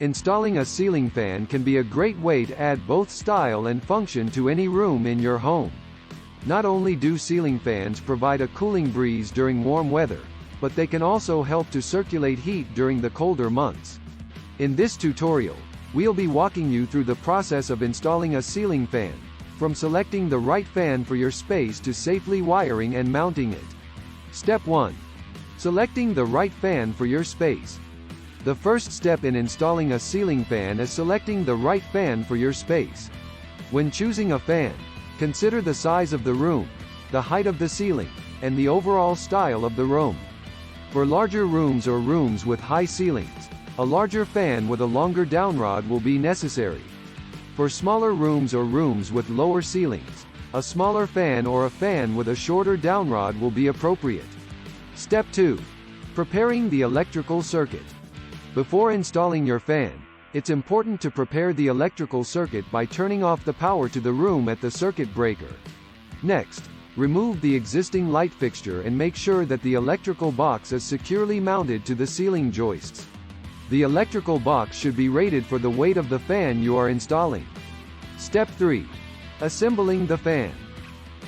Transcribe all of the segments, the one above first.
Installing a ceiling fan can be a great way to add both style and function to any room in your home. Not only do ceiling fans provide a cooling breeze during warm weather, but they can also help to circulate heat during the colder months. In this tutorial, we'll be walking you through the process of installing a ceiling fan, from selecting the right fan for your space to safely wiring and mounting it. Step 1. Selecting the right fan for your space. The first step in installing a ceiling fan is selecting the right fan for your space. When choosing a fan, consider the size of the room, the height of the ceiling, and the overall style of the room. For larger rooms or rooms with high ceilings, a larger fan with a longer downrod will be necessary. For smaller rooms or rooms with lower ceilings, a smaller fan or a fan with a shorter downrod will be appropriate. Step 2. Preparing the electrical circuit. Before installing your fan, it's important to prepare the electrical circuit by turning off the power to the room at the circuit breaker. Next, remove the existing light fixture and make sure that the electrical box is securely mounted to the ceiling joists. The electrical box should be rated for the weight of the fan you are installing. Step 3. Assembling the fan.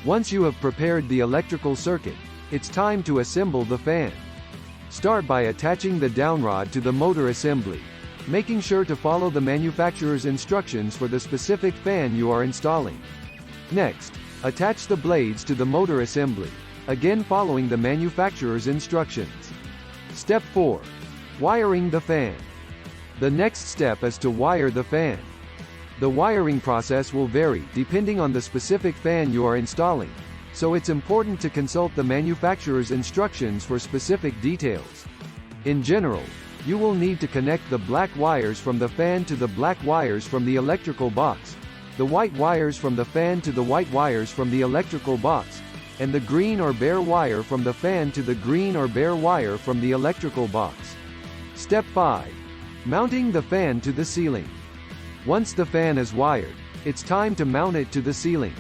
Once you have prepared the electrical circuit, it's time to assemble the fan. Start by attaching the downrod to the motor assembly, making sure to follow the manufacturer's instructions for the specific fan you are installing. Next, attach the blades to the motor assembly, again following the manufacturer's instructions. Step 4. Wiring the fan. The next step is to wire the fan. The wiring process will vary depending on the specific fan you are installing, so it's important to consult the manufacturer's instructions for specific details. In general, you will need to connect the black wires from the fan to the black wires from the electrical box, the white wires from the fan to the white wires from the electrical box, and the green or bare wire from the fan to the green or bare wire from the electrical box. Step 5. Mounting the fan to the ceiling. Once the fan is wired, it's time to mount it to the ceiling.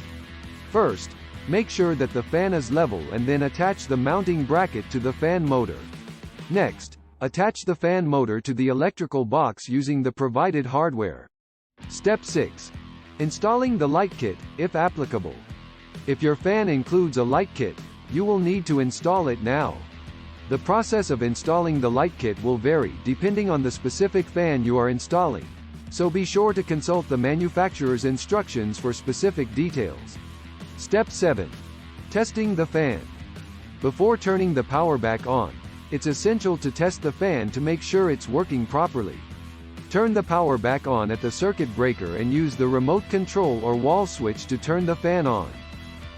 First, make sure that the fan is level and then attach the mounting bracket to the fan motor. Next, attach the fan motor to the electrical box using the provided hardware. Step 6. Installing the light kit, if applicable. If your fan includes a light kit, you will need to install it now. The process of installing the light kit will vary depending on the specific fan you are installing, so be sure to consult the manufacturer's instructions for specific details. Step 7. Testing the fan. Before turning the power back on, it's essential to test the fan to make sure it's working properly. Turn the power back on at the circuit breaker and use the remote control or wall switch to turn the fan on.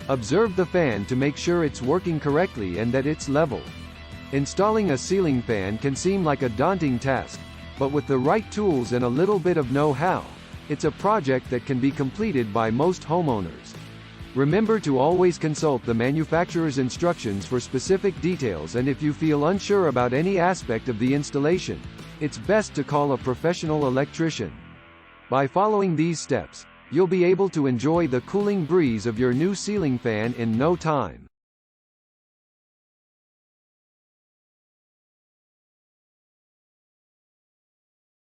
Observe the fan to make sure it's working correctly and that it's level. Installing a ceiling fan can seem like a daunting task, but with the right tools and a little bit of know-how, it's a project that can be completed by most homeowners. Remember to always consult the manufacturer's instructions for specific details, and if you feel unsure about any aspect of the installation, it's best to call a professional electrician. By following these steps, you'll be able to enjoy the cooling breeze of your new ceiling fan in no time.